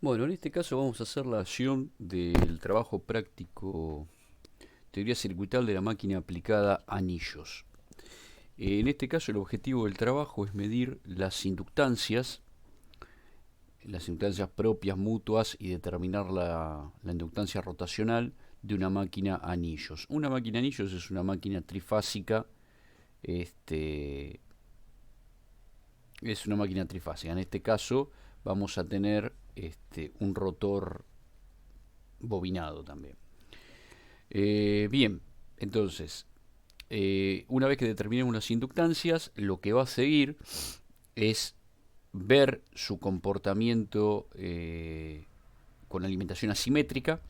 Bueno, en este caso vamos a hacer la acción del trabajo práctico teoría circuital de la máquina aplicada a anillos. En este caso el objetivo del trabajo es medir las inductancias propias, mutuas y determinar la inductancia rotacional de una máquina a anillos. Una máquina a anillos es una máquina trifásica, este, es una máquina trifásica. En este caso vamos a tener un rotor bobinado también. Bien, entonces, una vez que determinemos las inductancias, lo que va a seguir es ver su comportamiento con alimentación asimétrica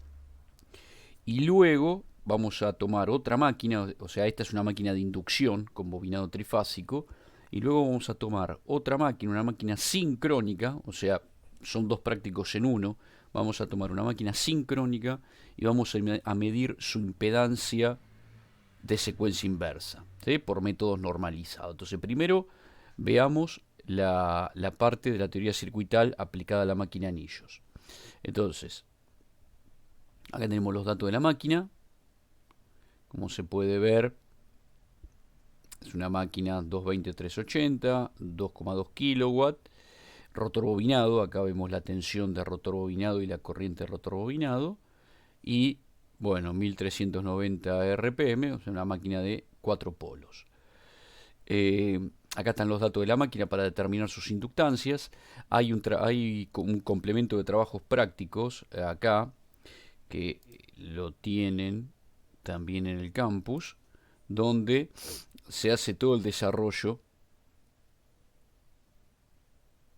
y luego vamos a tomar otra máquina, o sea, esta es una máquina de inducción con bobinado trifásico, y luego vamos a tomar otra máquina, una máquina sincrónica, o sea, son dos prácticos en uno. Vamos a tomar una máquina sincrónica y vamos a medir su impedancia de secuencia inversa, ¿sí? Por métodos normalizados. Entonces, primero veamos la parte de la teoría circuital aplicada a la máquina anillos. Entonces, acá tenemos los datos de la máquina. Como se puede ver, es una máquina 220-380, 2,2 kW, rotor bobinado. Acá vemos la tensión de rotor bobinado y la corriente de rotor bobinado. Y bueno, 1390 RPM, o sea, una máquina de 4 polos. Acá están los datos de la máquina para determinar sus inductancias. Hay un complemento de trabajos prácticos acá que lo tienen también en el campus, donde se hace todo el desarrollo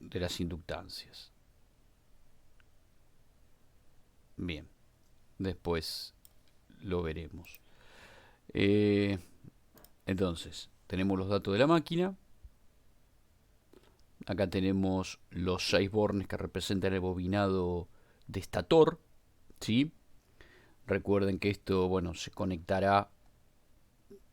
de las inductancias. Bien, después lo veremos. Entonces, tenemos los datos de la máquina. Acá tenemos los 6 bornes que representan el bobinado de estator, ¿sí? Recuerden que esto, bueno, se conectará,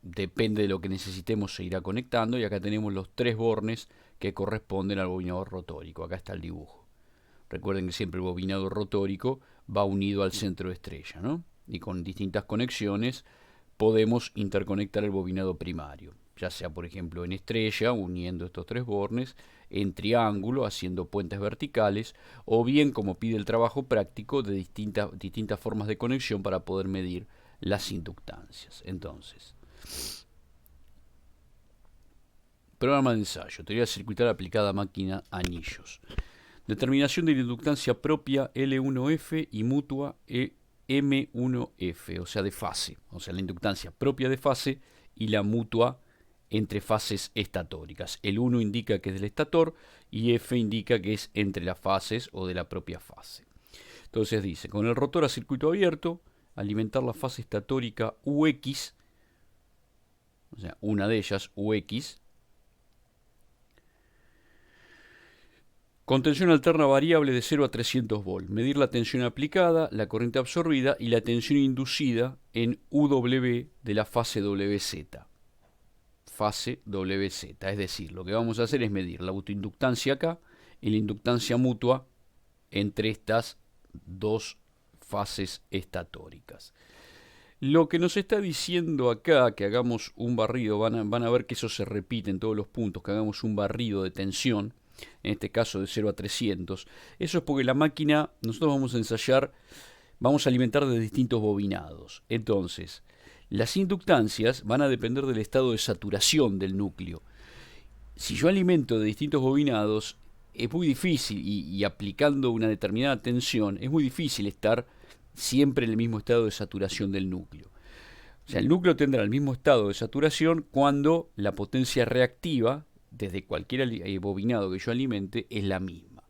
depende de lo que necesitemos, se irá conectando. Y acá tenemos los 3 bornes que corresponden al bobinado rotórico. Acá está el dibujo. Recuerden que siempre el bobinado rotórico va unido al centro de estrella, ¿no? Y con distintas conexiones podemos interconectar el bobinado primario, ya sea por ejemplo en estrella, uniendo estos 3 bornes, en triángulo, haciendo puentes verticales, o bien, como pide el trabajo práctico, de distintas formas de conexión para poder medir las inductancias. Entonces, programa de ensayo, teoría circuital aplicada a máquina anillos. Determinación de la inductancia propia L1F y mutua M1F, o sea, de fase. O sea, la inductancia propia de fase y la mutua entre fases estatóricas. El 1 indica que es del estator y F indica que es entre las fases o de la propia fase. Entonces dice, con el rotor a circuito abierto, alimentar la fase estatórica UX, o sea, una de ellas, UX, con tensión alterna variable de 0 a 300 volts. Medir la tensión aplicada, la corriente absorbida y la tensión inducida en UW de la fase WZ. Fase WZ. Es decir, lo que vamos a hacer es medir la autoinductancia acá y la inductancia mutua entre estas dos fases estatóricas. Lo que nos está diciendo acá, que hagamos un barrido, van a ver que eso se repite en todos los puntos, que hagamos un barrido de tensión, en este caso de 0 a 300. Eso es porque la máquina, nosotros vamos a ensayar, vamos a alimentar de distintos bobinados. Entonces, las inductancias van a depender del estado de saturación del núcleo. Si yo alimento de distintos bobinados, es muy difícil, y aplicando una determinada tensión, es muy difícil estar siempre en el mismo estado de saturación del núcleo. O sea, el núcleo tendrá el mismo estado de saturación cuando la potencia reactiva, desde cualquier bobinado que yo alimente, es la misma.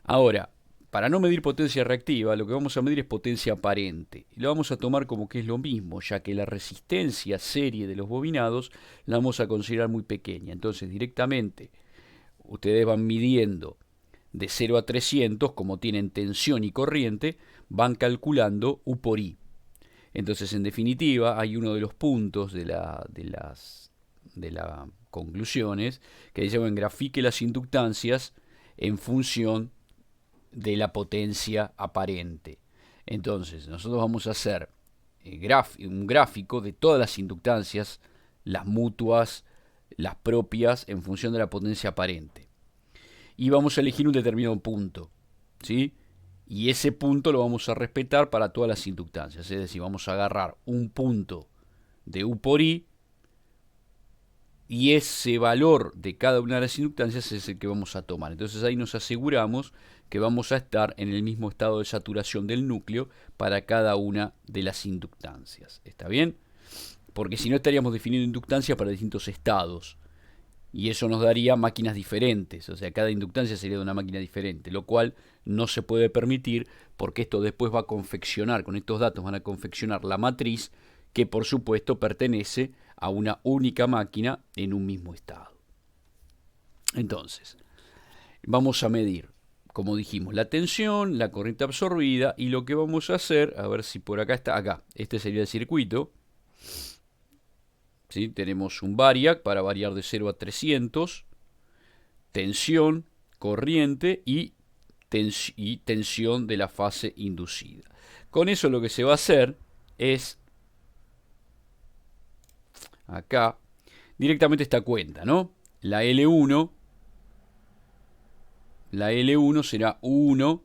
Ahora, para no medir potencia reactiva, lo que vamos a medir es potencia aparente. Y lo vamos a tomar como que es lo mismo, ya que la resistencia serie de los bobinados la vamos a considerar muy pequeña. Entonces, directamente, ustedes van midiendo de 0 a 300, como tienen tensión y corriente, van calculando U por I. Entonces, en definitiva, hay uno de los puntos de las conclusiones que dice, bueno, grafique las inductancias en función de la potencia aparente. Entonces, nosotros vamos a hacer un gráfico de todas las inductancias, las mutuas, las propias, en función de la potencia aparente. Y vamos a elegir un determinado punto, ¿sí? Y ese punto lo vamos a respetar para todas las inductancias. Es decir, vamos a agarrar un punto de U por I, y ese valor de cada una de las inductancias es el que vamos a tomar. Entonces ahí nos aseguramos que vamos a estar en el mismo estado de saturación del núcleo para cada una de las inductancias. ¿Está bien? Porque si no estaríamos definiendo inductancias para distintos estados. Y eso nos daría máquinas diferentes. O sea, cada inductancia sería de una máquina diferente. Lo cual no se puede permitir porque esto después va a confeccionar, con estos datos van a confeccionar la matriz que por supuesto pertenece a una única máquina en un mismo estado. Entonces, vamos a medir, como dijimos, la tensión, la corriente absorbida, y lo que vamos a hacer, a ver si por acá está, acá, este sería el circuito. ¿Sí? Tenemos un variac para variar de 0 a 300, tensión, corriente y tensión de la fase inducida. Con eso lo que se va a hacer es, acá, directamente esta cuenta, ¿no? La L1 será 1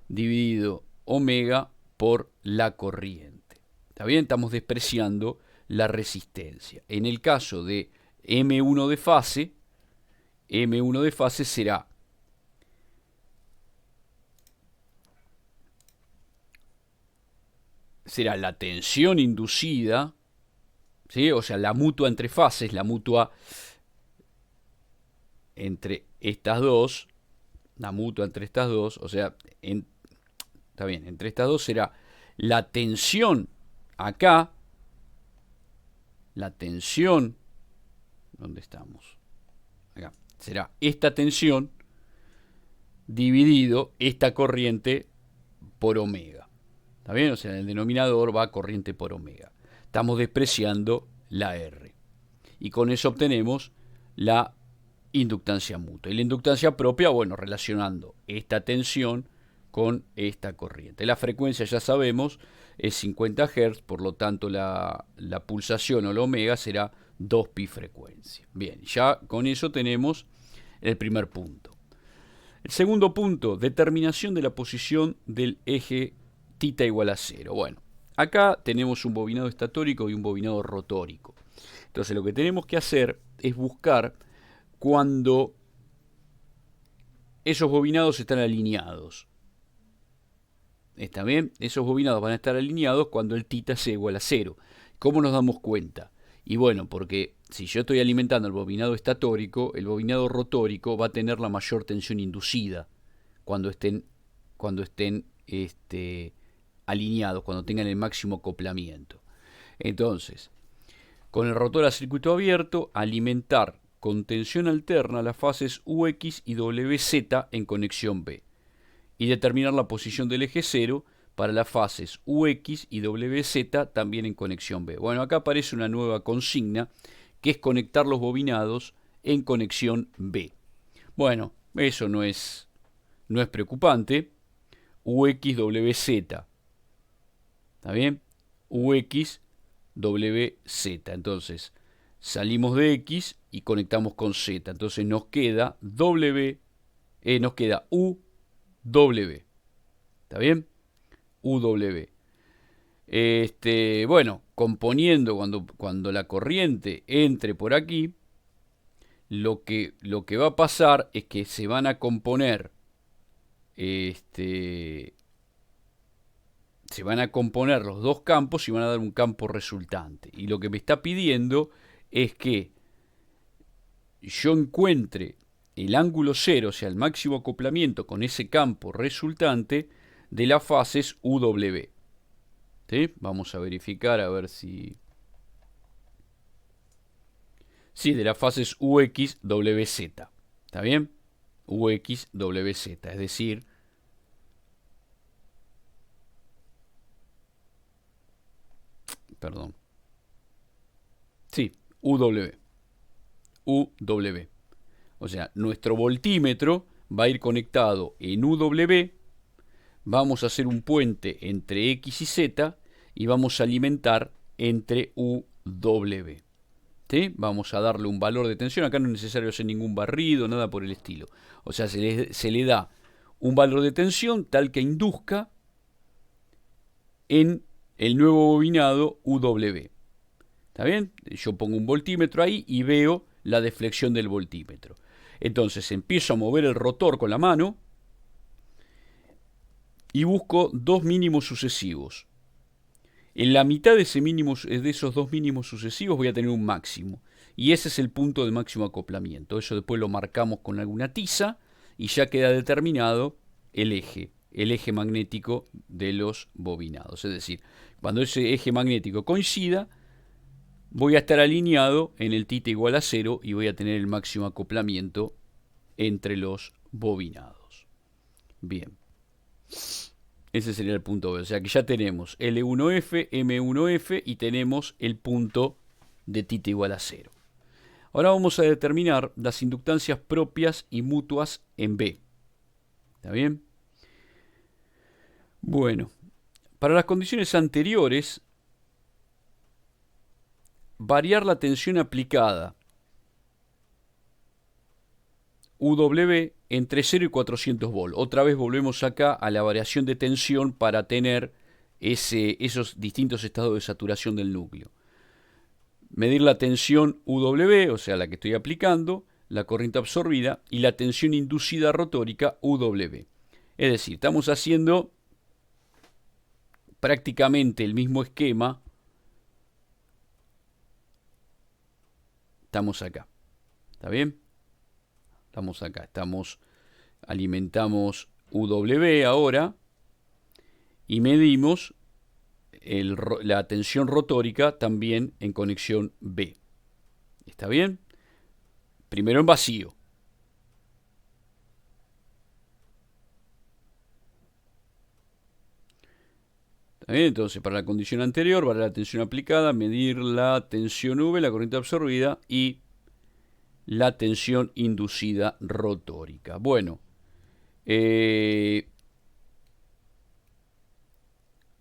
dividido omega por la corriente. ¿Está bien? Estamos despreciando la resistencia. En el caso de M1 de fase, será la tensión inducida, ¿sí? O sea, la mutua entre fases, la mutua entre estas dos, o sea, está bien, entre estas dos será la tensión acá, ¿dónde estamos? Acá, será esta tensión dividido esta corriente por omega. ¿Está bien? O sea, en el denominador va corriente por omega. Estamos despreciando la R. Y con eso obtenemos la inductancia mutua. Y la inductancia propia, bueno, relacionando esta tensión con esta corriente. La frecuencia, ya sabemos, es 50 Hz, por lo tanto la pulsación o la omega será 2pi frecuencia. Bien, ya con eso tenemos el primer punto. El segundo punto, determinación de la posición del eje θ igual a 0. Bueno, acá tenemos un bobinado estatórico y un bobinado rotórico. Entonces lo que tenemos que hacer es buscar cuando esos bobinados están alineados. ¿Está bien? Esos bobinados van a estar alineados cuando el θ sea igual a 0. ¿Cómo nos damos cuenta? Y bueno, porque si yo estoy alimentando el bobinado estatórico, el bobinado rotórico va a tener la mayor tensión inducida cuando estén alineados, cuando tengan el máximo acoplamiento. Entonces, con el rotor a circuito abierto, alimentar con tensión alterna las fases UX y WZ en conexión B, y determinar la posición del eje 0 para las fases UX y WZ también en conexión B. Bueno, acá aparece una nueva consigna, que es conectar los bobinados en conexión B. Bueno, eso no es preocupante. UX, WZ. ¿Está bien? UX, WZ. Entonces, salimos de X y conectamos con Z. Entonces nos queda UW. ¿Está bien? UW. Bueno, componiendo cuando la corriente entre por aquí, lo que va a pasar es que se van a componer los dos campos y van a dar un campo resultante. Y lo que me está pidiendo es que yo encuentre el ángulo cero, o sea, el máximo acoplamiento con ese campo resultante de las fases UW. ¿Sí? Vamos a verificar a ver si... Sí, de las fases UX, WZ. ¿Está bien? UX, WZ, es decir... Perdón. Sí, UW. UW. O sea, nuestro voltímetro va a ir conectado en UW vamos a hacer un puente entre X y Z y vamos a alimentar entre U, W. ¿Sí? Vamos a darle un valor de tensión. Acá no es necesario hacer ningún barrido, nada por el estilo. O sea, se le da un valor de tensión tal que induzca en el nuevo bobinado UW. ¿Está bien? Yo pongo un voltímetro ahí y veo la deflexión del voltímetro. Entonces empiezo a mover el rotor con la mano y busco dos mínimos sucesivos. En la mitad de esos dos mínimos sucesivos voy a tener un máximo. Y ese es el punto de máximo acoplamiento. Eso después lo marcamos con alguna tiza y ya queda determinado el eje magnético de los bobinados. Es decir, cuando ese eje magnético coincida, voy a estar alineado en el θ igual a 0 y voy a tener el máximo acoplamiento entre los bobinados. Bien. Ese sería el punto B. O sea que ya tenemos L1F, M1F y tenemos el punto de θ igual a 0. Ahora vamos a determinar las inductancias propias y mutuas en B. ¿Está bien? Bueno, para las condiciones anteriores, variar la tensión aplicada UW entre 0 y 400 volts. Otra vez volvemos acá a la variación de tensión para tener esos distintos estados de saturación del núcleo. Medir la tensión UW, o sea, la que estoy aplicando, la corriente absorbida y la tensión inducida rotórica UW. Es decir, estamos haciendo prácticamente el mismo esquema. Estamos acá. ¿Está bien? Estamos acá. Alimentamos UW ahora y medimos la tensión rotórica también en conexión B. ¿Está bien? Primero en vacío. ¿Está bien? Entonces, para la condición anterior, para la tensión aplicada, medir la tensión V, la corriente absorbida y la tensión inducida rotórica. Bueno,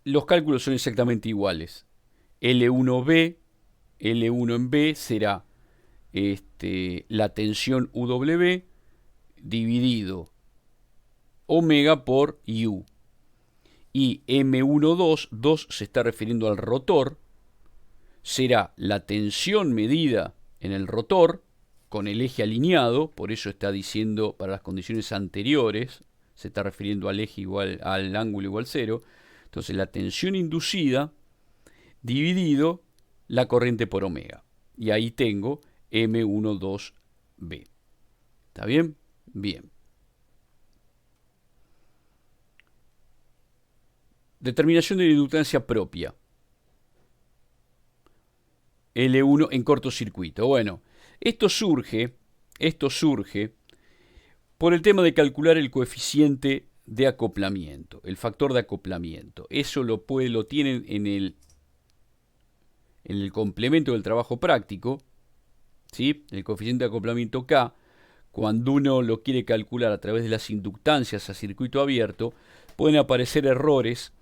los cálculos son exactamente iguales. L1B, L1 en B será la tensión UW dividido omega por U. Y M12, 2 se está refiriendo al rotor, será la tensión medida en el rotor con el eje alineado, por eso está diciendo para las condiciones anteriores, se está refiriendo al eje igual, al ángulo igual 0. Entonces la tensión inducida dividido la corriente por omega. Y ahí tengo M12B. ¿Está bien? Bien. Determinación de la inductancia propia. L1 en cortocircuito. Bueno, esto surge por el tema de calcular el coeficiente de acoplamiento, el factor de acoplamiento. Eso lo tienen en el complemento del trabajo práctico, ¿sí? El coeficiente de acoplamiento K, cuando uno lo quiere calcular a través de las inductancias a circuito abierto, pueden aparecer errores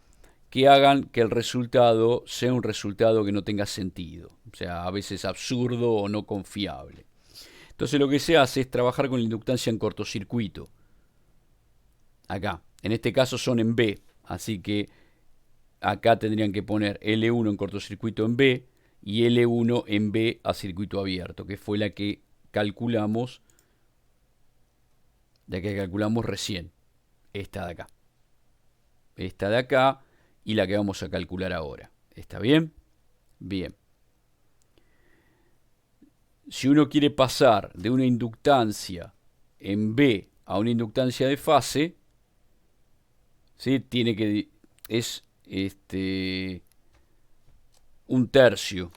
que hagan que el resultado sea un resultado que no tenga sentido, o sea, a veces absurdo o no confiable. Entonces lo que se hace es trabajar con la inductancia en cortocircuito. Acá, en este caso son en B, así que acá tendrían que poner L1 en cortocircuito en B y L1 en B a circuito abierto, que fue la que calculamos, recién. Esta de acá. Esta de acá y la que vamos a calcular ahora. ¿Está bien? Bien. Si uno quiere pasar de una inductancia en B a una inductancia de fase, ¿sí? Tiene que es un tercio.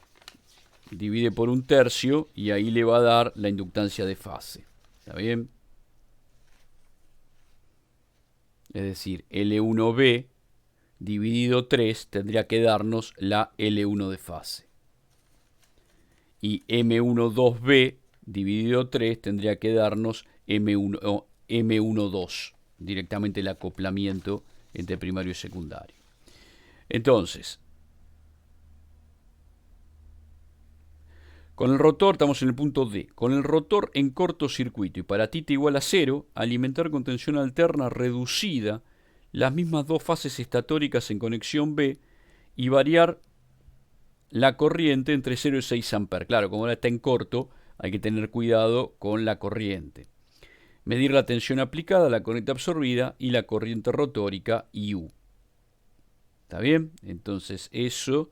Divide por un tercio y ahí le va a dar la inductancia de fase. ¿Está bien? Es decir, L1B dividido 3 tendría que darnos la L1 de fase. Y M12B dividido 3 tendría que darnos M12, directamente el acoplamiento entre primario y secundario. Entonces, con el rotor, estamos en el punto D, con el rotor en cortocircuito y para θ igual a 0, alimentar con tensión alterna reducida las mismas dos fases estatóricas en conexión B y variar la corriente entre 0 y 6 amperes. Claro, como ahora está en corto, hay que tener cuidado con la corriente. Medir la tensión aplicada, la corriente absorbida y la corriente rotórica IU. ¿Está bien? Entonces eso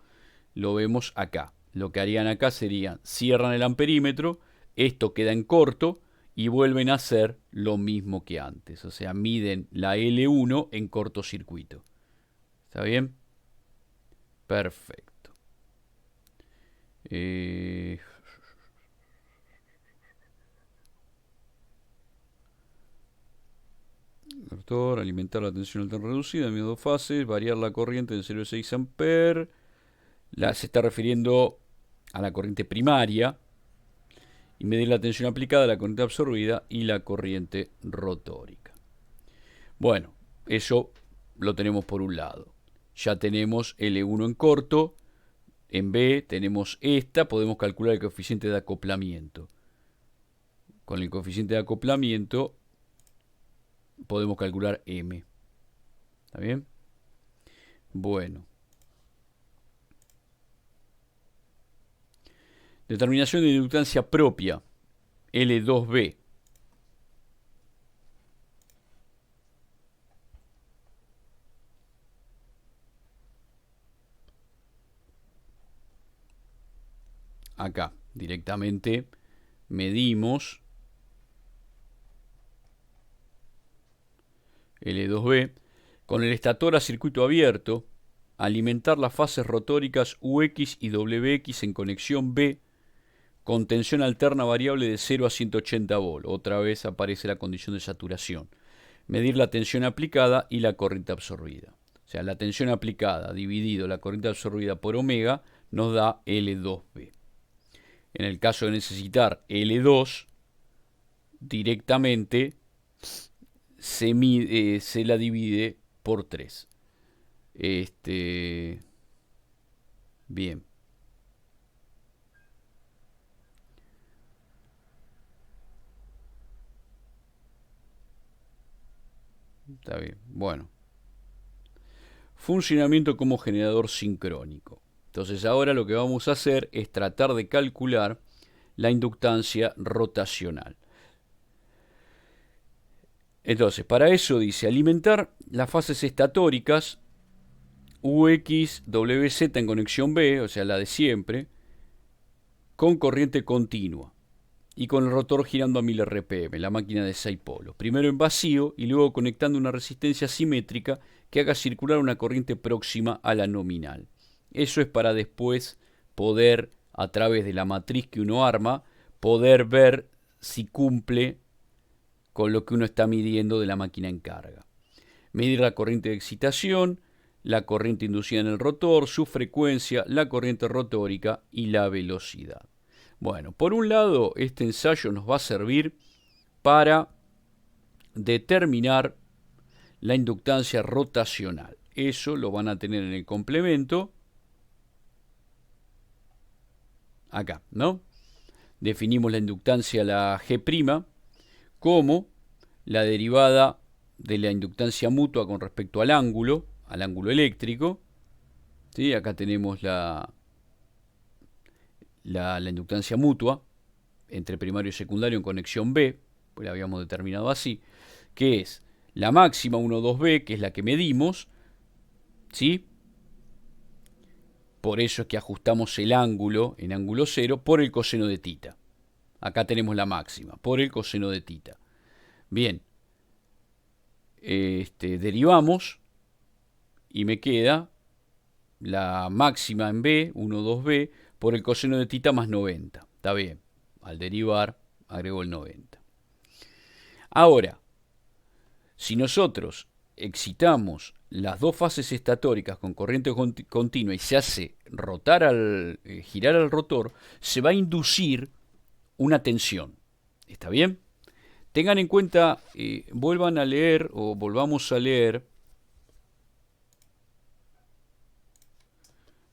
lo vemos acá. Lo que harían acá sería, cierran el amperímetro, esto queda en corto y vuelven a hacer lo mismo que antes. O sea, miden la L1 en cortocircuito. ¿Está bien? Perfecto. Rotor, alimentar la tensión alterna reducida en dos fases, variar la corriente de 0 a 6 amperes. Se está refiriendo a la corriente primaria y medir la tensión aplicada, la corriente absorbida y la corriente rotórica. Bueno, eso lo tenemos por un lado. Ya tenemos L1 en corto, en B tenemos esta, podemos calcular el coeficiente de acoplamiento. Con el coeficiente de acoplamiento podemos calcular M. ¿Está bien? Bueno. Determinación de inductancia propia, L2B. Acá, directamente medimos L2B con el estator a circuito abierto, alimentar las fases rotóricas UX y WX en conexión B con tensión alterna variable de 0 a 180 volt. Otra vez aparece la condición de saturación. Medir la tensión aplicada y la corriente absorbida. O sea, la tensión aplicada dividido la corriente absorbida por omega nos da L2B. En el caso de necesitar L2, directamente se la divide por 3. Bien. Está bien. Bueno. Funcionamiento como generador sincrónico. Entonces ahora lo que vamos a hacer es tratar de calcular la inductancia rotacional. Entonces, para eso dice alimentar las fases estatóricas UX, WZ en conexión B, o sea, la de siempre, con corriente continua y con el rotor girando a 1000 RPM, la máquina de 6 polos. Primero en vacío y luego conectando una resistencia simétrica que haga circular una corriente próxima a la nominal. Eso es para después poder, a través de la matriz que uno arma, poder ver si cumple con lo que uno está midiendo de la máquina en carga. Medir la corriente de excitación, la corriente inducida en el rotor, su frecuencia, la corriente rotórica y la velocidad. Bueno, por un lado, este ensayo nos va a servir para determinar la inductancia rotacional. Eso lo van a tener en el complemento. Acá, ¿no? Definimos la inductancia, la G' como la derivada de la inductancia mutua con respecto al ángulo eléctrico. ¿Sí? Acá tenemos la inductancia mutua entre primario y secundario en conexión B, pues la habíamos determinado así, que es la máxima 1,2B, que es la que medimos, ¿sí? Por eso es que ajustamos el ángulo en ángulo cero por el coseno de θ. Acá tenemos la máxima, por el coseno de θ. Bien, derivamos y me queda la máxima en B, 1,2B, por el coseno de θ más 90. Está bien, al derivar agrego el 90. Ahora, si nosotros excitamos las dos fases estatóricas con corriente continua y se hace girar al rotor, se va a inducir una tensión. ¿Está bien? Tengan en cuenta, vuelvan a leer o volvamos a leer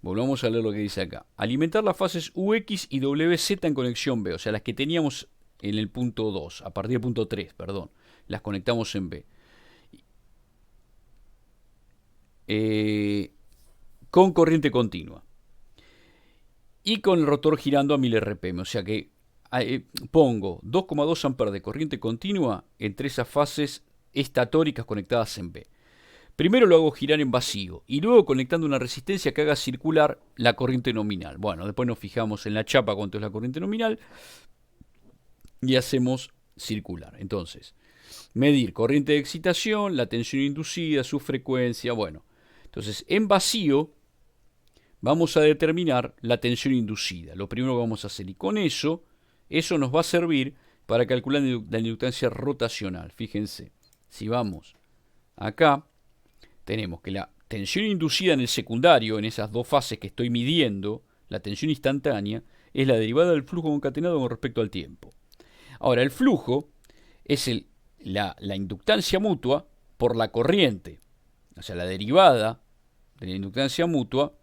Volvamos a leer lo que dice acá. Alimentar las fases UX y WZ en conexión B, o sea, las que teníamos en el punto 2, a partir del punto 3, perdón, las conectamos en B. Con corriente continua. Y con el rotor girando a 1000 RPM, o sea que pongo 2,2 amperes de corriente continua entre esas fases estatóricas conectadas en B. Primero lo hago girar en vacío y luego conectando una resistencia que haga circular la corriente nominal. Bueno, después nos fijamos en la chapa cuánto es la corriente nominal y hacemos circular. Entonces, medir corriente de excitación, la tensión inducida, su frecuencia. Bueno, entonces en vacío vamos a determinar la tensión inducida. Lo primero que vamos a hacer, y con eso nos va a servir para calcular la inductancia rotacional. Fíjense, si vamos acá, tenemos que la tensión inducida en el secundario, en esas dos fases que estoy midiendo, la tensión instantánea, es la derivada del flujo concatenado con respecto al tiempo. Ahora, el flujo es la inductancia mutua por la corriente. O sea, la derivada de la inductancia mutua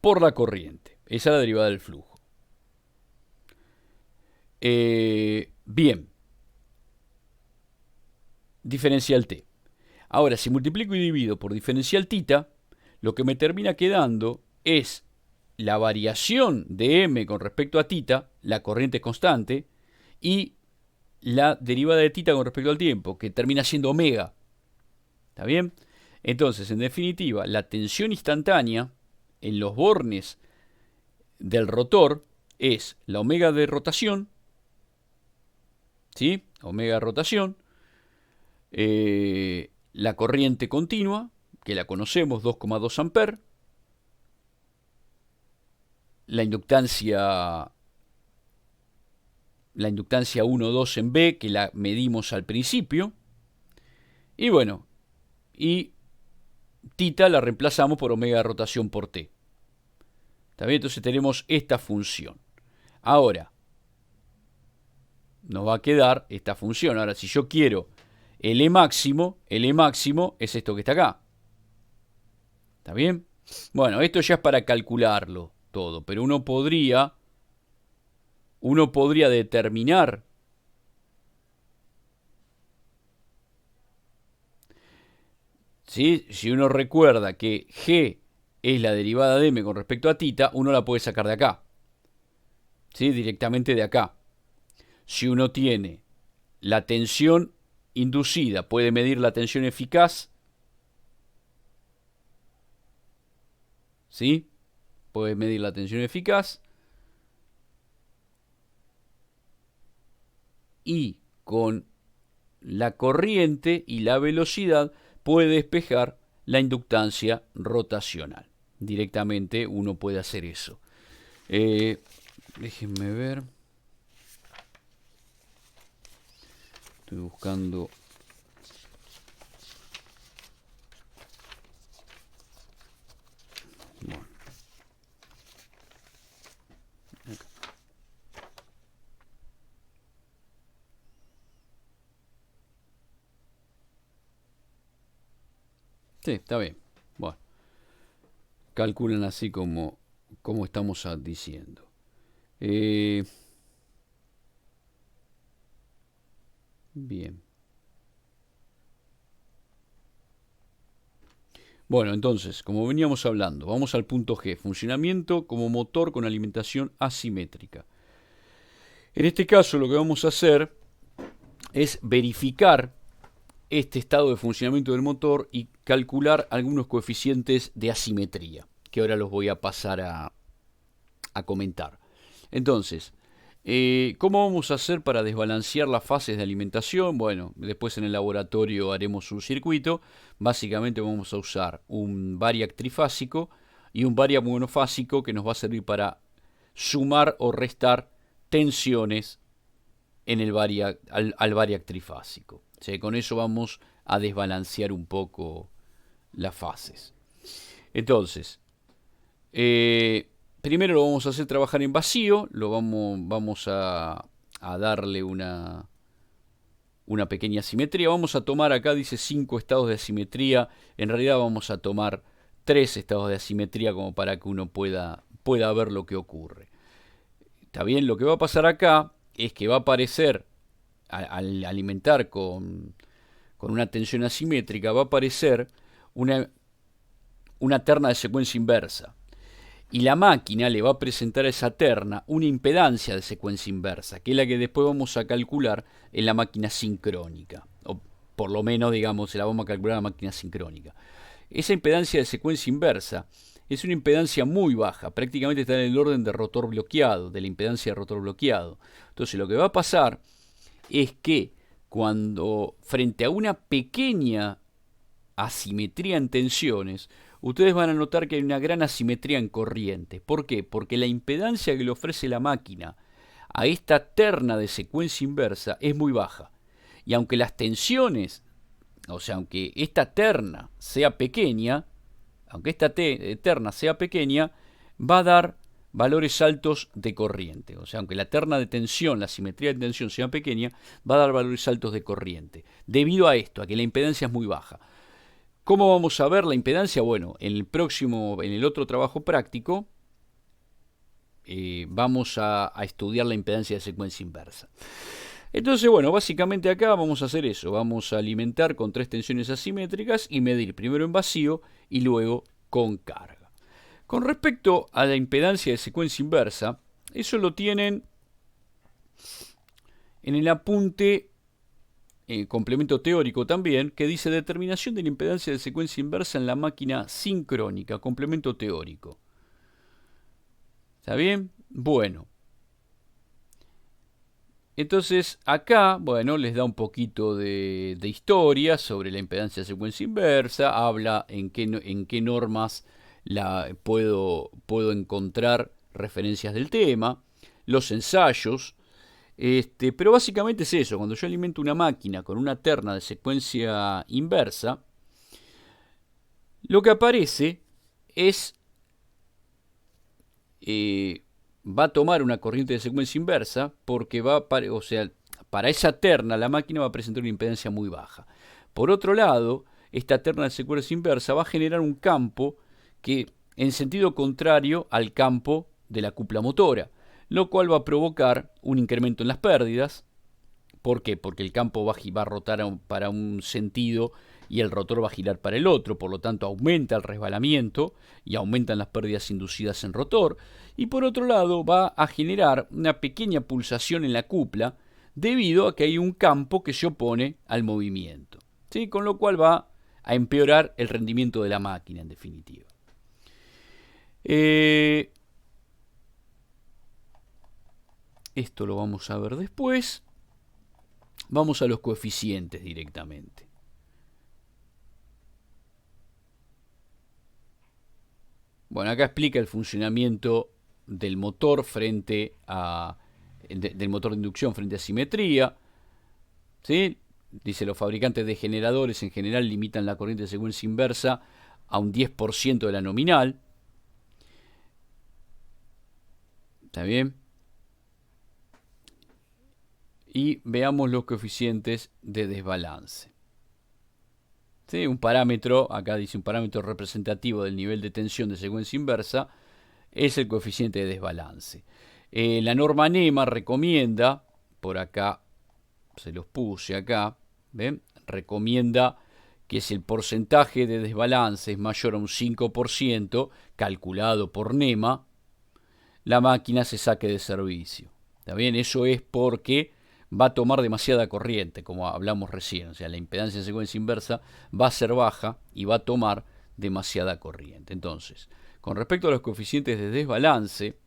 por la corriente. Esa es la derivada del flujo. Bien. Diferencial T. Ahora, si multiplico y divido por diferencial θ, lo que me termina quedando es la variación de m con respecto a θ, la corriente constante, y la derivada de θ con respecto al tiempo, que termina siendo omega. ¿Está bien? Entonces, en definitiva, la tensión instantánea en los bornes del rotor es la omega de rotación, ¿sí? Omega de rotación, la corriente continua, que la conocemos, 2,2 amperes, la inductancia 1,2 en B, que la medimos al principio, y bueno, y θ la reemplazamos por omega de rotación por T. ¿Está bien? Entonces tenemos esta función. Ahora, nos va a quedar esta función. Ahora, si yo quiero el E máximo es esto que está acá. ¿Está bien? Bueno, esto ya es para calcularlo todo, pero uno podría determinar ¿sí? Si uno recuerda que G es la derivada de M con respecto a θ, uno la puede sacar de acá. ¿Sí? Directamente de acá. Si uno tiene la tensión inducida, puede medir la tensión eficaz. ¿Sí? Puede medir la tensión eficaz. Y con la corriente y la velocidad puede despejar la inductancia rotacional. Directamente uno puede hacer eso. Déjenme ver. Estoy buscando. Bueno. Acá. Sí, está bien. Bueno. Calculan así como estamos diciendo. Bien. Bueno, entonces, como veníamos hablando, vamos al punto G, funcionamiento como motor con alimentación asimétrica. En este caso lo que vamos a hacer es verificar este estado de funcionamiento del motor y calcular algunos coeficientes de asimetría, que ahora los voy a pasar a comentar. Entonces, ¿cómo vamos a hacer para desbalancear las fases de alimentación? Bueno, después en el laboratorio haremos un circuito. Básicamente vamos a usar un variac trifásico y un variac monofásico que nos va a servir para sumar o restar tensiones en el al variac trifásico. O sea, con eso vamos a desbalancear un poco las fases. Entonces, primero lo vamos a hacer trabajar en vacío, vamos a darle una pequeña simetría. Vamos a tomar acá, dice 5 estados de asimetría. En realidad vamos a tomar 3 estados de asimetría como para que uno pueda ver lo que ocurre. Está bien, lo que va a pasar acá es que va a aparecer, al alimentar con una tensión asimétrica, va a aparecer una terna de secuencia inversa. Y la máquina le va a presentar a esa terna una impedancia de secuencia inversa, que es la que después vamos a calcular en la máquina sincrónica. O por lo menos, digamos, se la vamos a calcular en la máquina sincrónica. Esa impedancia de secuencia inversa es una impedancia muy baja, prácticamente está en el orden de rotor bloqueado, de la impedancia de rotor bloqueado. Entonces lo que va a pasar es que cuando frente a una pequeña asimetría en tensiones, ustedes van a notar que hay una gran asimetría en corriente. ¿Por qué? Porque la impedancia que le ofrece la máquina a esta terna de secuencia inversa es muy baja. Y aunque las tensiones, o sea, aunque esta terna sea pequeña, va a dar valores altos de corriente. O sea, aunque la terna de tensión, la simetría de tensión sea pequeña, va a dar valores altos de corriente. Debido a esto, a que la impedancia es muy baja. ¿Cómo vamos a ver la impedancia? Bueno, en el otro trabajo práctico, vamos a estudiar la impedancia de secuencia inversa. Entonces, bueno, básicamente acá vamos a hacer eso. Vamos a alimentar con 3 tensiones asimétricas y medir primero en vacío y luego con carga. Con respecto a la impedancia de secuencia inversa, eso lo tienen en el apunte, complemento teórico también, que dice determinación de la impedancia de secuencia inversa en la máquina sincrónica, complemento teórico. ¿Está bien? Bueno. Entonces acá, bueno, les da un poquito de historia sobre la impedancia de secuencia inversa, habla en qué normas puedo encontrar referencias del tema, los ensayos, pero básicamente es eso. Cuando yo alimento una máquina con una terna de secuencia inversa, lo que aparece es va a tomar una corriente de secuencia inversa porque para esa terna la máquina va a presentar una impedancia muy baja. Por otro lado, esta terna de secuencia inversa va a generar un campo que en sentido contrario al campo de la cupla motora, lo cual va a provocar un incremento en las pérdidas. ¿Por qué? Porque el campo va a rotar para un sentido y el rotor va a girar para el otro, por lo tanto aumenta el resbalamiento y aumentan las pérdidas inducidas en rotor. Y por otro lado va a generar una pequeña pulsación en la cupla debido a que hay un campo que se opone al movimiento, ¿sí? Con lo cual va a empeorar el rendimiento de la máquina en definitiva. Esto lo vamos a ver después. Vamos a los coeficientes directamente. Bueno, acá explica el funcionamiento del motor del motor de inducción frente a simetría. ¿Sí? Dice, los fabricantes de generadores en general limitan la corriente de secuencia inversa a un 10% de la nominal. ¿Está bien? Y veamos los coeficientes de desbalance. ¿Sí? Un parámetro, acá dice un parámetro representativo del nivel de tensión de secuencia inversa, es el coeficiente de desbalance. La norma NEMA recomienda, por acá, se los puse acá, ¿ven? Recomienda que si el porcentaje de desbalance es mayor a un 5%, calculado por NEMA, la máquina se saque de servicio. ¿Está bien? Eso es porque va a tomar demasiada corriente, como hablamos recién. O sea, la impedancia de secuencia inversa va a ser baja y va a tomar demasiada corriente. Entonces, con respecto a los coeficientes de desbalance,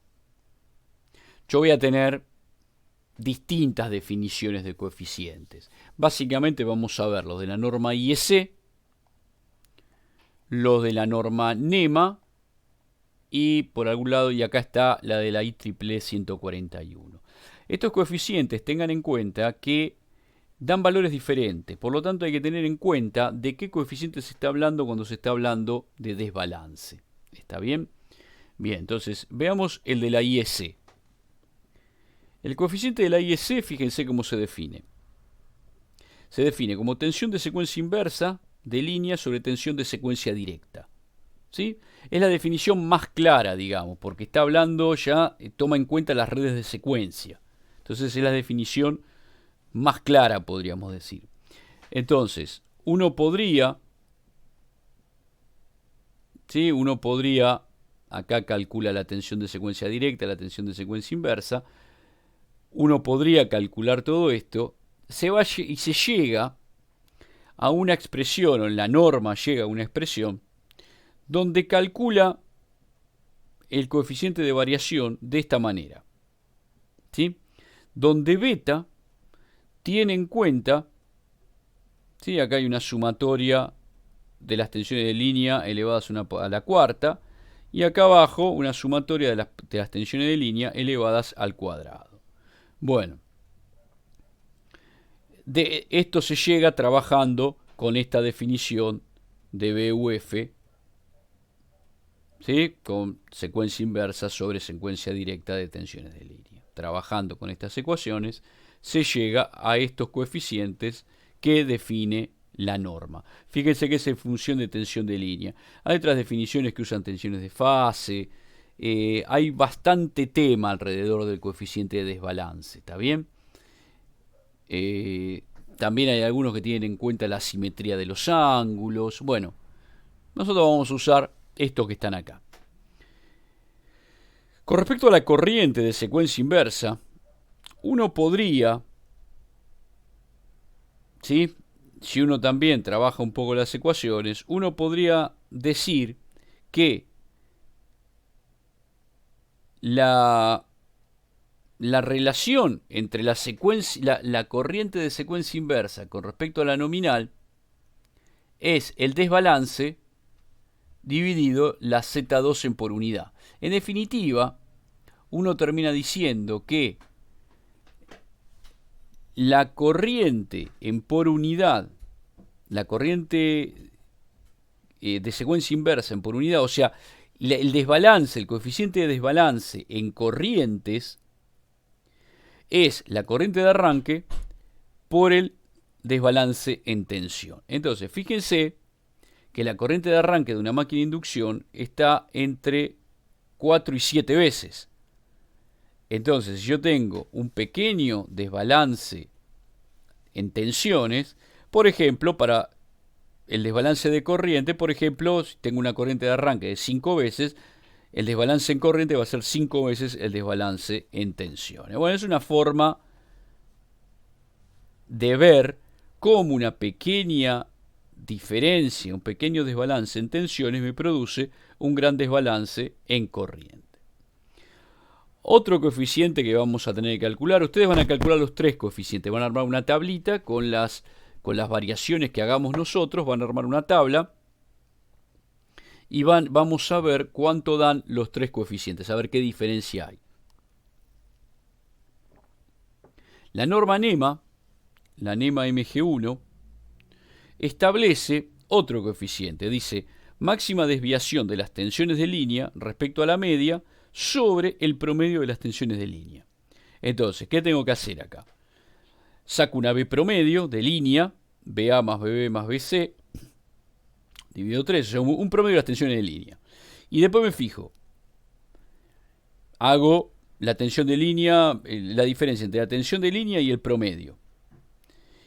yo voy a tener distintas definiciones de coeficientes. Básicamente vamos a ver los de la norma IEC, los de la norma NEMA y por algún lado, y acá está la de la IEEE 141. Estos coeficientes tengan en cuenta que dan valores diferentes, por lo tanto hay que tener en cuenta de qué coeficiente se está hablando cuando se está hablando de desbalance. ¿Está bien? Bien, entonces veamos el de la IEC. El coeficiente de la IEC, fíjense cómo se define. Se define como tensión de secuencia inversa de línea sobre tensión de secuencia directa. ¿sí? Es la definición más clara, digamos, porque está hablando ya, toma en cuenta las redes de secuencia. Entonces es la definición más clara, podríamos decir. Entonces, uno podría, ¿sí? Uno podría, acá calcula la tensión de secuencia directa, la tensión de secuencia inversa, uno podría calcular todo esto, y se llega a una expresión, o en la norma llega a una expresión, donde calcula el coeficiente de variación de esta manera, ¿sí? Donde beta tiene en cuenta, ¿sí? Acá hay una sumatoria de las tensiones de línea elevadas a la cuarta, y acá abajo una sumatoria de las tensiones de línea elevadas al cuadrado. Bueno, de esto se llega trabajando con esta definición de BUF, ¿sí? Con secuencia inversa sobre secuencia directa de tensiones de línea. Trabajando con estas ecuaciones se llega a estos coeficientes que define la norma. Fíjense que es en función de tensión de línea. Hay otras definiciones que usan tensiones de fase. Hay bastante tema alrededor del coeficiente de desbalance, ¿está bien? También hay algunos que tienen en cuenta la simetría de los ángulos. Bueno, nosotros vamos a usar estos que están acá. Con respecto a la corriente de secuencia inversa, uno podría, ¿sí? Si uno también trabaja un poco las ecuaciones, uno podría decir que la relación entre la corriente de secuencia inversa con respecto a la nominal es el desbalance dividido la Z2 en por unidad. En definitiva, uno termina diciendo que la corriente en por unidad, la corriente de secuencia inversa en por unidad, o sea, el desbalance, el coeficiente de desbalance en corrientes es la corriente de arranque por el desbalance en tensión. Entonces, fíjense que la corriente de arranque de una máquina de inducción está entre 4 y 7 veces. Entonces, si yo tengo un pequeño desbalance en tensiones, por ejemplo, para el desbalance de corriente, por ejemplo, si tengo una corriente de arranque de 5 veces, el desbalance en corriente va a ser 5 veces el desbalance en tensiones. Bueno, es una forma de ver cómo una pequeña diferencia, un pequeño desbalance en tensiones me produce un gran desbalance en corriente. Otro coeficiente que vamos a tener que calcular, ustedes van a calcular los tres coeficientes, van a armar una tablita con las variaciones que hagamos nosotros, van a armar una tabla y vamos a ver cuánto dan los tres coeficientes, a ver qué diferencia hay. La norma NEMA, la NEMA MG1, establece otro coeficiente, dice máxima desviación de las tensiones de línea respecto a la media sobre el promedio de las tensiones de línea. Entonces, ¿qué tengo que hacer acá? Saco una B promedio de línea, BA más BB más BC, dividido 3, o sea, un promedio de las tensiones de línea. Y después me fijo, hago la tensión de línea, la diferencia entre la tensión de línea y el promedio.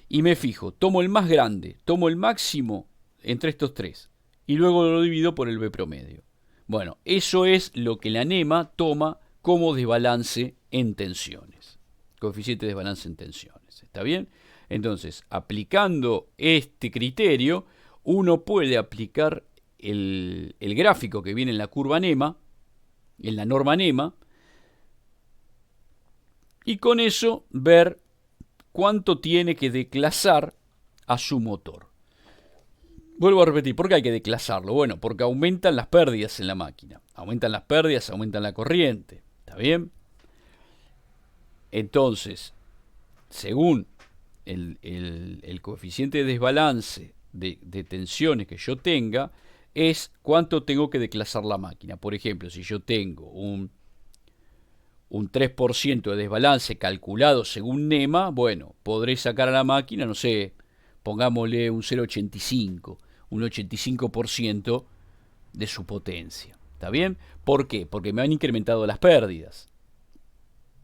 Y me fijo, tomo el más grande, tomo el máximo entre estos tres, y luego lo divido por el B promedio. Bueno, eso es lo que la NEMA toma como desbalance en tensiones. Coeficiente de desbalance en tensiones. ¿Está bien? Entonces, aplicando este criterio, uno puede aplicar el gráfico que viene en la curva NEMA, en la norma NEMA, y con eso ver cuánto tiene que declasar a su motor. Vuelvo a repetir, ¿por qué hay que declasarlo? Bueno, porque aumentan las pérdidas en la máquina. Aumentan las pérdidas, aumentan la corriente. ¿Está bien? Entonces, según el coeficiente de desbalance de tensiones que yo tenga, es cuánto tengo que declasar la máquina. Por ejemplo, si yo tengo un 3% de desbalance calculado según NEMA, bueno, podré sacar a la máquina, no sé, pongámosle un 0,85, un 85% de su potencia. ¿Está bien? ¿Por qué? Porque me han incrementado las pérdidas.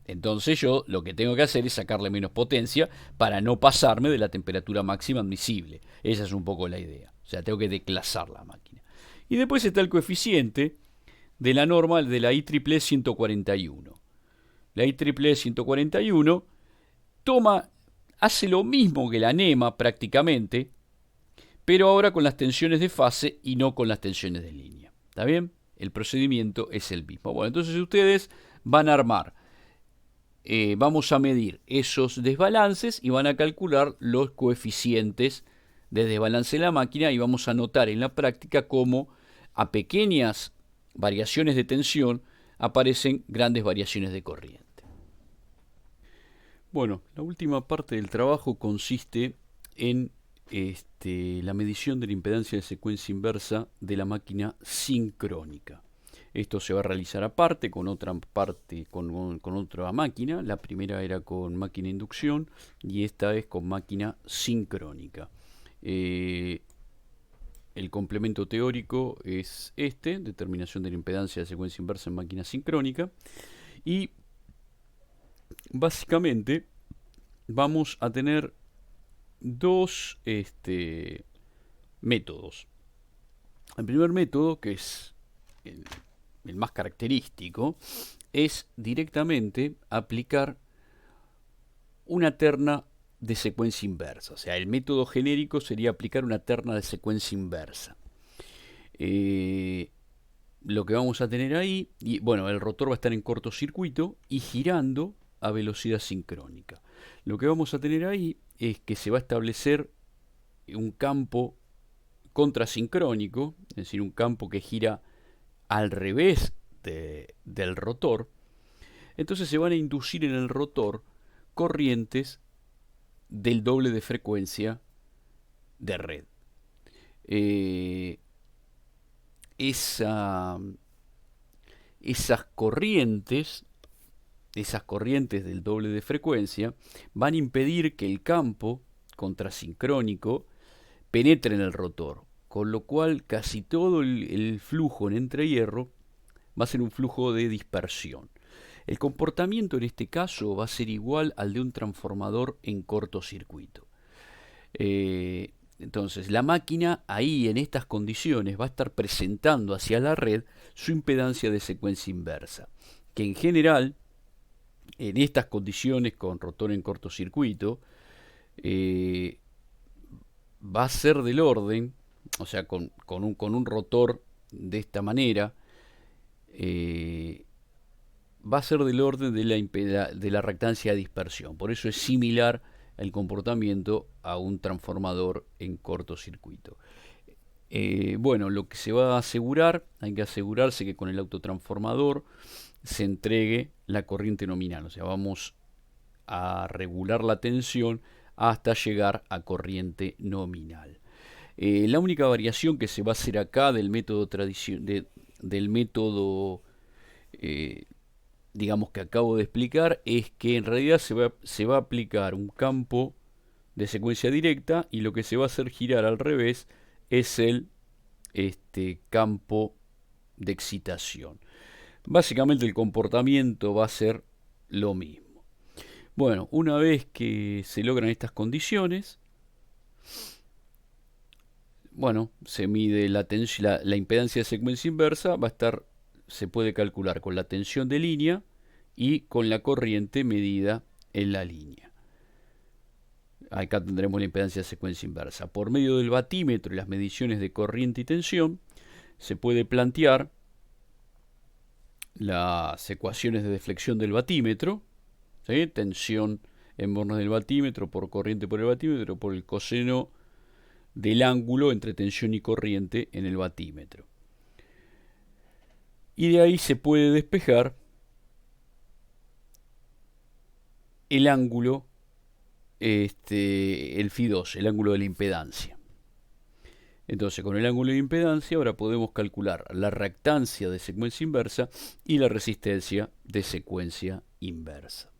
Entonces yo lo que tengo que hacer es sacarle menos potencia para no pasarme de la temperatura máxima admisible. Esa es un poco la idea. O sea, tengo que declasar la máquina. Y después está el coeficiente de la norma de la IEEE 141. La IEEE 141 hace lo mismo que la NEMA prácticamente, pero ahora con las tensiones de fase y no con las tensiones de línea. ¿Está bien? El procedimiento es el mismo. Bueno, entonces ustedes van a armar, vamos a medir esos desbalances y van a calcular los coeficientes de desbalance de la máquina y vamos a notar en la práctica cómo a pequeñas variaciones de tensión aparecen grandes variaciones de corriente. Bueno, la última parte del trabajo consiste en la medición de la impedancia de secuencia inversa de la máquina sincrónica. Esto se va a realizar aparte, con otra máquina. La primera era con máquina inducción y esta es con máquina sincrónica. El complemento teórico es determinación de la impedancia de secuencia inversa en máquina sincrónica. Y básicamente vamos a tener dos métodos. El primer método, que es el más característico, es directamente aplicar una terna de secuencia inversa. O sea, el método genérico sería aplicar una terna de secuencia inversa. Lo que vamos a tener ahí, y bueno, el rotor va a estar en cortocircuito y girando a velocidad sincrónica. Lo que vamos a tener ahí es que se va a establecer un campo contrasincrónico, es decir, un campo que gira al revés del rotor. Entonces se van a inducir en el rotor corrientes del doble de frecuencia de red. Esas corrientes del doble de frecuencia van a impedir que el campo contrasincrónico penetre en el rotor, con lo cual casi todo el flujo en entrehierro va a ser un flujo de dispersión. El comportamiento en este caso va a ser igual al de un transformador en cortocircuito. Entonces la máquina ahí en estas condiciones va a estar presentando hacia la red su impedancia de secuencia inversa, que en general en estas condiciones con rotor en cortocircuito va a ser del orden, o sea, con un rotor de esta manera, va a ser del orden de la reactancia de dispersión. Por eso es similar el comportamiento a un transformador en cortocircuito. Bueno, lo que se va a asegurar, hay que asegurarse que con el autotransformador se entregue la corriente nominal. O sea, vamos a regular la tensión hasta llegar a corriente nominal. La única variación que se va a hacer acá del método digamos que acabo de explicar es que en realidad se va a aplicar un campo de secuencia directa y lo que se va a hacer girar al revés es el campo de excitación. Básicamente el comportamiento va a ser lo mismo. Bueno, una vez que se logran estas condiciones, bueno, se mide la impedancia de secuencia inversa, se puede calcular con la tensión de línea y con la corriente medida en la línea. Acá tendremos la impedancia de secuencia inversa. Por medio del batímetro y las mediciones de corriente y tensión, se puede plantear las ecuaciones de deflexión del batímetro, ¿sí? Tensión en bornes del batímetro por corriente por el batímetro por el coseno del ángulo entre tensión y corriente en el batímetro. Y de ahí se puede despejar el ángulo, el Φ2, el ángulo de la impedancia. Entonces, con el ángulo de impedancia ahora podemos calcular la reactancia de secuencia inversa y la resistencia de secuencia inversa.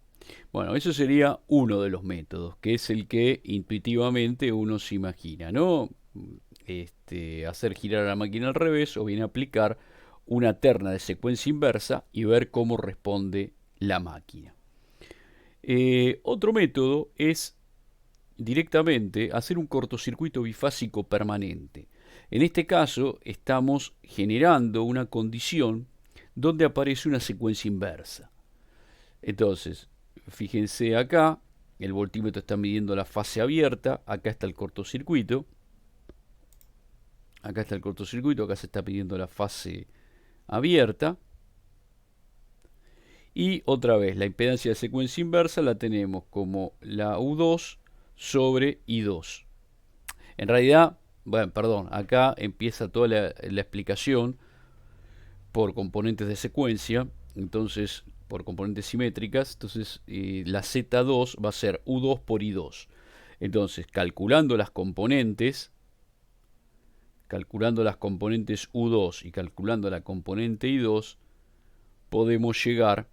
Bueno, eso sería uno de los métodos, que es el que intuitivamente uno se imagina, ¿no? hacer girar a la máquina al revés o bien aplicar una terna de secuencia inversa y ver cómo responde la máquina. Otro método es directamente hacer un cortocircuito bifásico permanente. En este caso estamos generando una condición donde aparece una secuencia inversa. Entonces, fíjense acá, el voltímetro está midiendo la fase abierta, acá está el cortocircuito, acá se está midiendo la fase abierta. Y otra vez, la impedancia de secuencia inversa la tenemos como la U2 sobre I2. En realidad, bueno, perdón, acá empieza toda la explicación por componentes de secuencia, entonces por componentes simétricas, entonces la Z2 va a ser U2 por I2. Entonces, calculando las componentes U2 y calculando la componente I2, podemos llegar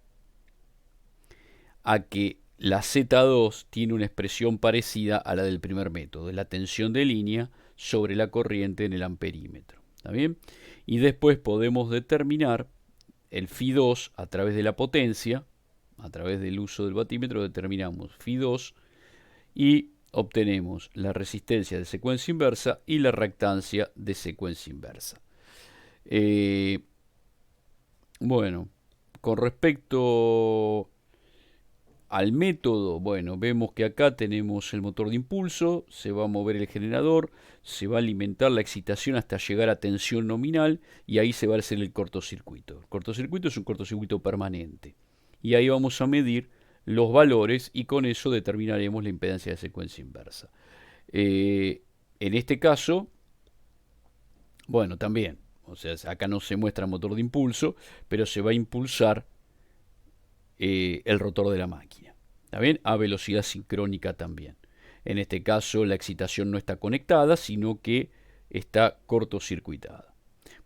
a que la Z2 tiene una expresión parecida a la del primer método, de la tensión de línea sobre la corriente en el amperímetro. ¿Está bien? Y después podemos determinar el Φ2 a través de la potencia, a través del uso del batímetro determinamos Φ2 y obtenemos la resistencia de secuencia inversa y la reactancia de secuencia inversa. Bueno, con respecto al método, bueno, vemos que acá tenemos el motor de impulso, se va a mover el generador, se va a alimentar la excitación hasta llegar a tensión nominal y ahí se va a hacer el cortocircuito. El cortocircuito es un cortocircuito permanente y ahí vamos a medir los valores y con eso determinaremos la impedancia de secuencia inversa. En este caso, bueno, también, o sea, acá no se muestra motor de impulso, pero se va a impulsar el rotor de la máquina. ¿Está bien? A velocidad sincrónica también. En este caso la excitación no está conectada, sino que está cortocircuitada.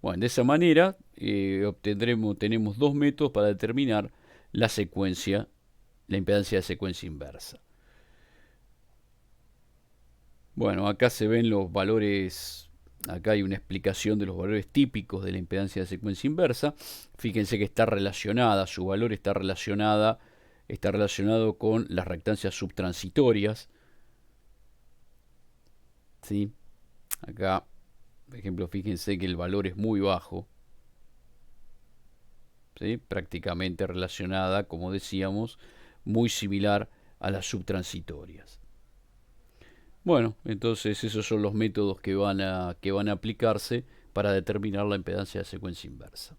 Bueno, de esa manera tenemos dos métodos para determinar la secuencia, la impedancia de secuencia inversa. Bueno, acá se ven los valores. Acá hay una explicación de los valores típicos de la impedancia de secuencia inversa. Fíjense que está relacionada, su valor está relacionado con las reactancias subtransitorias. ¿Sí? Acá, por ejemplo, fíjense que el valor es muy bajo. ¿Sí? Prácticamente relacionada, como decíamos, muy similar a las subtransitorias. Bueno, entonces esos son los métodos que van a aplicarse para determinar la impedancia de secuencia inversa.